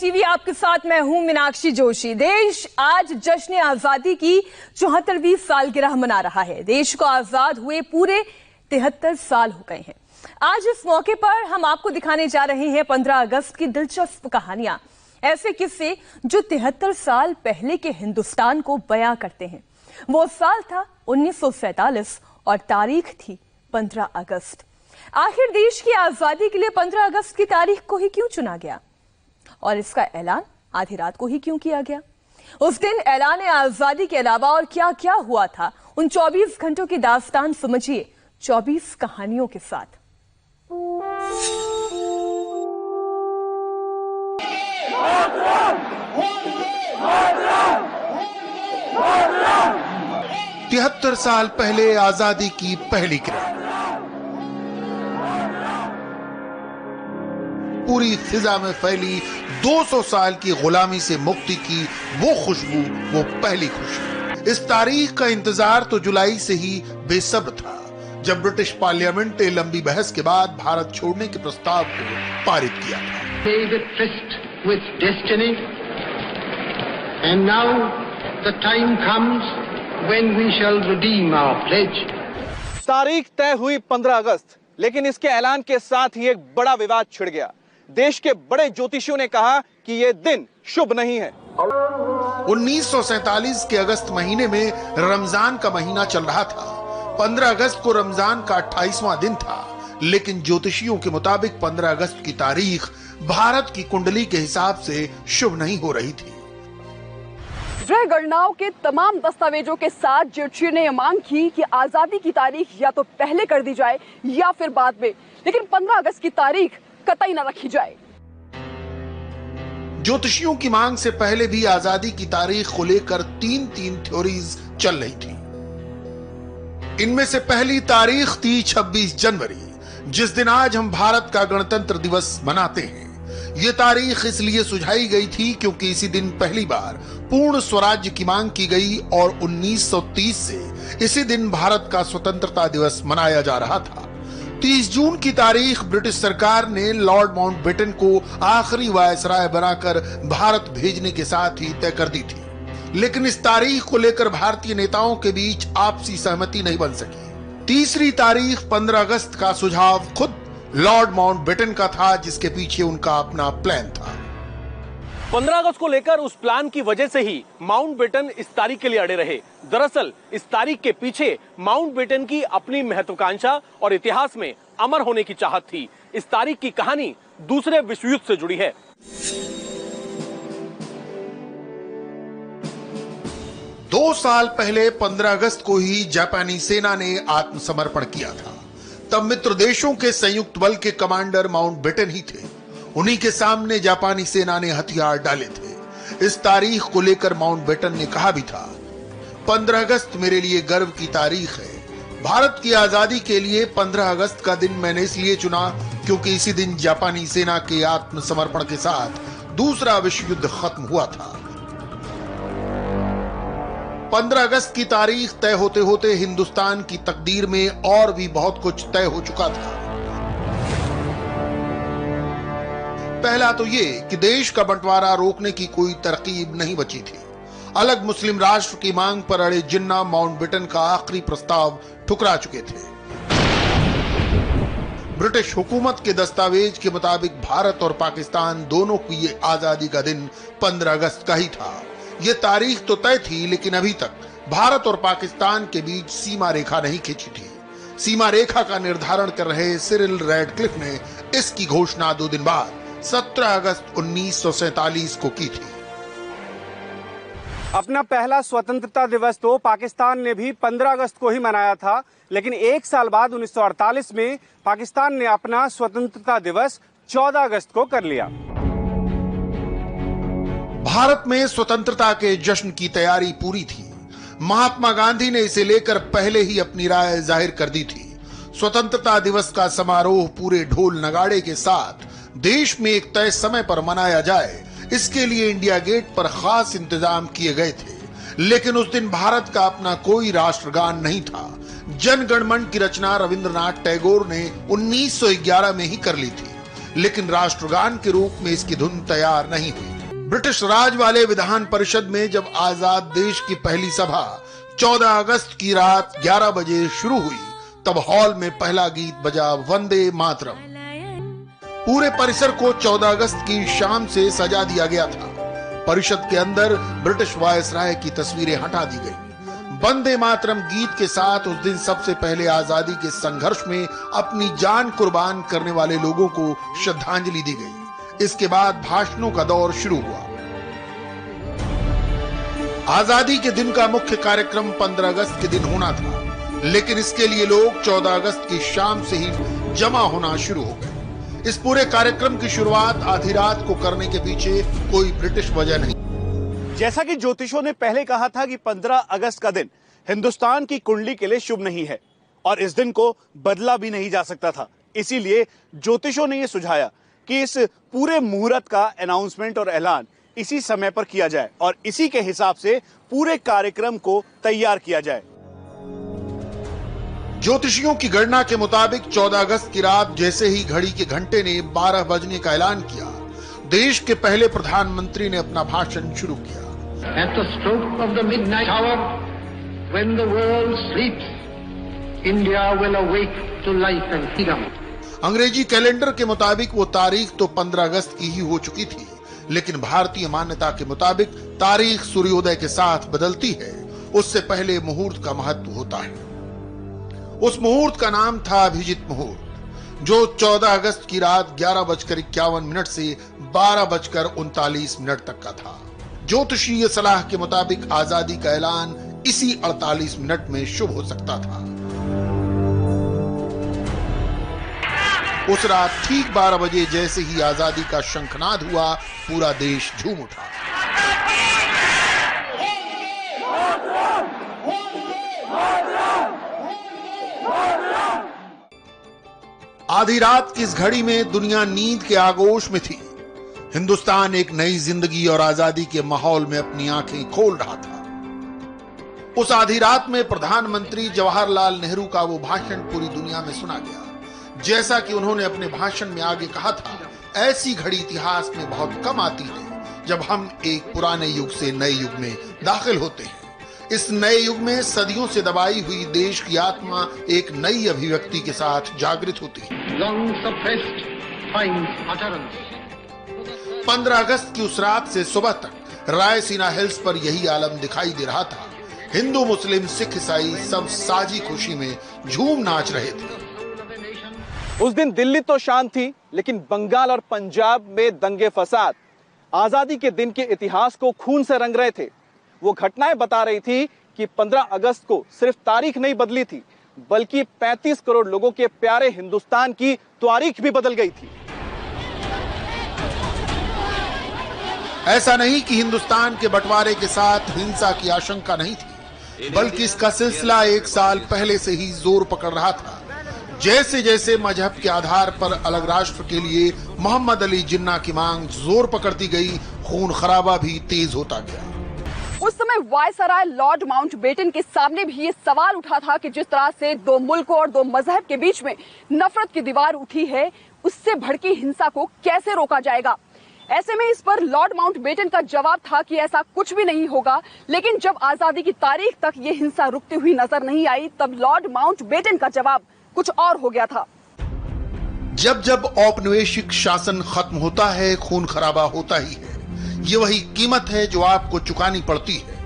TV आपके साथ मैं हूं मीनाक्षी जोशी। देश आज जश्न आजादी की 74वीं सालगिरह मना रहा है। देश को आजाद हुए पूरे 73 साल हो गए हैं। आज इस मौके पर हम आपको दिखाने जा रहे हैं 15 अगस्त की दिलचस्प कहानियां, ऐसे किस्से जो 73 साल पहले के हिंदुस्तान को बयां करते हैं। वो साल था 1947 और तारीख थी 15 अगस्त। आखिर देश की आजादी के लिए 15 अगस्त की तारीख को ही क्यों चुना गया और इसका ऐलान आधी रात को ही क्यों किया गया? उस दिन ऐलान आजादी के अलावा और क्या क्या हुआ था, उन 24 घंटों की दास्तान समझिए 24 कहानियों के साथ। तिहत्तर साल पहले आजादी की पहली किरण, पूरी फिजा में फैली 200 साल की गुलामी से मुक्ति की वो खुशबू, वो पहली खुशी। इस तारीख का इंतजार तो जुलाई से ही बेसब्र था, जब ब्रिटिश पार्लियामेंट ने लंबी बहस के बाद भारत छोड़ने के प्रस्ताव को पारित किया था। With destiny, and now the time comes when we shall redeem our pledge. तारीख तय हुई 15 अगस्त, लेकिन इसके ऐलान के साथ ही एक बड़ा विवाद छिड़ गया। देश के बड़े ज्योतिषियों ने कहा कि यह दिन शुभ नहीं है। 1947 के अगस्त महीने में रमजान का महीना चल रहा था। 15 अगस्त को रमजान का 28वां दिन था, लेकिन ज्योतिषियों के मुताबिक 15 अगस्त की तारीख भारत की कुंडली के हिसाब से शुभ नहीं हो रही थी। गृह गणनाओं के तमाम दस्तावेजों के साथ ज्योतिषियों ने मांग की कि आजादी की तारीख या तो पहले कर दी जाए या फिर बाद में, लेकिन 15 अगस्त की तारीख कतई न रखी जाए। ज्योतिषियों की मांग से पहले भी आजादी की तारीख को लेकर तीन थ्योरीज चल रही थी। इनमें से पहली तारीख थी 26 जनवरी, जिस दिन आज हम भारत का गणतंत्र दिवस मनाते हैं। ये तारीख इसलिए सुझाई गई थी क्योंकि इसी दिन पहली बार पूर्ण स्वराज्य की मांग की गई और 1930 से इसी दिन भारत का स्वतंत्रता दिवस मनाया जा रहा था। 30 जून की तारीख ब्रिटिश सरकार ने लॉर्ड माउंटबेटन को आखिरी वायसराय बनाकर भारत भेजने के साथ ही तय कर दी थी, लेकिन इस तारीख को लेकर भारतीय नेताओं के बीच आपसी सहमति नहीं बन सकी। तीसरी तारीख 15 अगस्त का सुझाव खुद लॉर्ड माउंटबेटन का था, जिसके पीछे उनका अपना प्लान था। 15 अगस्त को लेकर उस प्लान की वजह से ही माउंटबेटन इस तारीख के लिए अड़े रहे। दरअसल इस तारीख के पीछे माउंटबेटन की अपनी महत्वाकांक्षा और इतिहास में अमर होने की चाहत थी। इस तारीख की कहानी दूसरे विश्व युद्ध से जुड़ी है। दो साल पहले 15 अगस्त को ही जापानी सेना ने आत्मसमर्पण किया था। तब मित्र देशों के संयुक्त बल के कमांडर माउंटबेटन ही थे। उन्हीं के सामने जापानी सेना ने हथियार डाले थे। इस तारीख को लेकर माउंटबेटन ने कहा भी था, 15 अगस्त मेरे लिए गर्व की तारीख है। भारत की आजादी के लिए 15 अगस्त का दिन मैंने इसलिए चुना क्योंकि इसी दिन जापानी सेना के आत्मसमर्पण के साथ दूसरा विश्व युद्ध खत्म हुआ था। 15 अगस्त की तारीख तय होते होते हिंदुस्तान की तकदीर में और भी बहुत कुछ तय हो चुका था। पहला तो ये कि देश का बंटवारा रोकने की कोई तरकीब नहीं बची थी। अलग मुस्लिम राष्ट्र की मांग पर अड़े जिन्ना माउंटबेटन का आखिरी प्रस्ताव ठुकरा चुके थे। ब्रिटिश हुकूमत के दस्तावेज के मुताबिक भारत और पाकिस्तान दोनों की ये आजादी का दिन 15 अगस्त का ही था। ये तारीख तो तय थी, लेकिन अभी तक भारत और पाकिस्तान के बीच सीमा रेखा नहीं खींची थी। सीमा रेखा का निर्धारण कर रहे सिरिल रैडक्लिफ ने इसकी घोषणा 2 दिन बाद 17 अगस्त 1947 को की थी। अपना पहला स्वतंत्रता दिवस तो पाकिस्तान ने भी 15 अगस्त को ही मनाया था, लेकिन एक साल बाद 1948 में पाकिस्तान ने अपना स्वतंत्रता दिवस 14 अगस्त को कर लिया। भारत में स्वतंत्रता के जश्न की तैयारी पूरी थी। महात्मा गांधी ने इसे लेकर पहले ही अपनी राय जाहिर कर दी थी। स्वतंत्रता दिवस का समारोह पूरे ढोल नगाड़े के साथ देश में एक तय समय पर मनाया जाए, इसके लिए इंडिया गेट पर खास इंतजाम किए गए थे। लेकिन उस दिन भारत का अपना कोई राष्ट्रगान नहीं था। जन गण मन की रचना रविंद्रनाथ टैगोर ने 1911 में ही कर ली थी, लेकिन राष्ट्रगान के रूप में इसकी धुन तैयार नहीं हुई। ब्रिटिश राज वाले विधान परिषद में जब आजाद देश की पहली सभा 14 अगस्त की रात 11 बजे शुरू हुई, तब हॉल में पहला गीत बजा वंदे मातरम। पूरे परिसर को 14 अगस्त की शाम से सजा दिया गया था। परिषद के अंदर ब्रिटिश वायसराय की तस्वीरें हटा दी गई। वंदे मातरम गीत के साथ उस दिन सबसे पहले आजादी के संघर्ष में अपनी जान कुर्बान करने वाले लोगों को श्रद्धांजलि दी गई। इसके बाद भाषणों का दौर शुरू हुआ। आजादी के दिन का मुख्य कार्यक्रम 15 अगस्त के दिन होना था, लेकिन इसके लिए लोग 14 अगस्त की शाम से ही जमा होना शुरू हो गए। इस पूरे कार्यक्रम की शुरुआत आधी रात को करने के पीछे कोई ब्रिटिश वजह नहीं। जैसा कि ज्योतिषों ने पहले कहा था कि 15 अगस्त का दिन हिंदुस्तान की कुंडली के लिए शुभ नहीं है और इस दिन को बदला भी नहीं जा सकता था। इसीलिए ज्योतिषों ने यह सुझाया कि इस पूरे मुहूर्त का अनाउंसमेंट और ऐलान इसी समय पर किया जाए और इसी के हिसाब से पूरे कार्यक्रम को तैयार किया जाए। ज्योतिषियों की गणना के मुताबिक 14 अगस्त की रात जैसे ही घड़ी के घंटे ने 12 बजने का ऐलान किया, देश के पहले प्रधानमंत्री ने अपना भाषण शुरू किया। At the stroke of the midnight hour, when the world sleeps, India will awake to life and freedom. अंग्रेजी कैलेंडर के मुताबिक वो तारीख तो 15 अगस्त की ही हो चुकी थी, लेकिन भारतीय मान्यता के मुताबिक तारीख सूर्योदय के साथ बदलती है। उससे पहले मुहूर्त का महत्व होता है। उस मुहूर्त का नाम था अभिजीत मुहूर्त, जो 14 अगस्त की रात 11:51 से 12:39 तक का था। ज्योतिषीय सलाह के मुताबिक आजादी का ऐलान इसी 48 मिनट में शुभ हो सकता था। उस रात ठीक 12 बजे जैसे ही आजादी का शंखनाद हुआ, पूरा देश झूम उठा। आधी रात की इस घड़ी में दुनिया नींद के आगोश में थी। हिंदुस्तान एक नई जिंदगी और आजादी के माहौल में अपनी आंखें खोल रहा था। उस आधी रात में प्रधानमंत्री जवाहरलाल नेहरू का वो भाषण पूरी दुनिया में सुना गया। जैसा कि उन्होंने अपने भाषण में आगे कहा था, ऐसी घड़ी इतिहास में बहुत कम आती है जब हम एक पुराने युग से नए युग में दाखिल होते हैं। इस नए युग में सदियों से दबाई हुई देश की आत्मा एक नई अभिव्यक्ति के साथ जागृत होती है। 15 अगस्त की उस रात से सुबह तक रायसीना हिल्स पर यही आलम दिखाई दे रहा था। हिंदू, मुस्लिम, सिख, ईसाई सब साजी खुशी में झूम नाच रहे थे। उस दिन दिल्ली तो शांत थी, लेकिन बंगाल और पंजाब में दंगे फसाद आजादी के दिन के इतिहास को खून से रंग रहे थे। वो घटनाएं बता रही थी कि 15 अगस्त को सिर्फ तारीख नहीं बदली थी, बल्कि 35 करोड़ लोगों के प्यारे हिंदुस्तान की तारीख भी बदल गई थी। ऐसा नहीं कि हिंदुस्तान के बंटवारे के साथ हिंसा की आशंका नहीं थी, बल्कि इसका सिलसिला 1 साल पहले से ही जोर पकड़ रहा था। जैसे जैसे मजहब के आधार पर अलग राष्ट्र के लिए मोहम्मद अली जिन्ना की मांग जोर पकड़ती गई, खून खराबा भी तेज होता गया। उस समय वायसराय लॉर्ड माउंटबेटन के सामने भी ये सवाल उठा था कि जिस तरह से 2 मुल्कों और 2 मजहब के बीच में नफरत की दीवार उठी है, उससे भड़की हिंसा को कैसे रोका जाएगा। ऐसे में इस पर लॉर्ड माउंटबेटन का जवाब था कि ऐसा कुछ भी नहीं होगा। लेकिन जब आजादी की तारीख तक ये हिंसा रुकती हुई नजर नहीं आई, तब लॉर्ड माउंटबेटन का जवाब कुछ और हो गया था। जब जब औपनिवेशिक शासन खत्म होता है, खून खराबा होता ही है। ये वही कीमत है जो आपको चुकानी पड़ती है।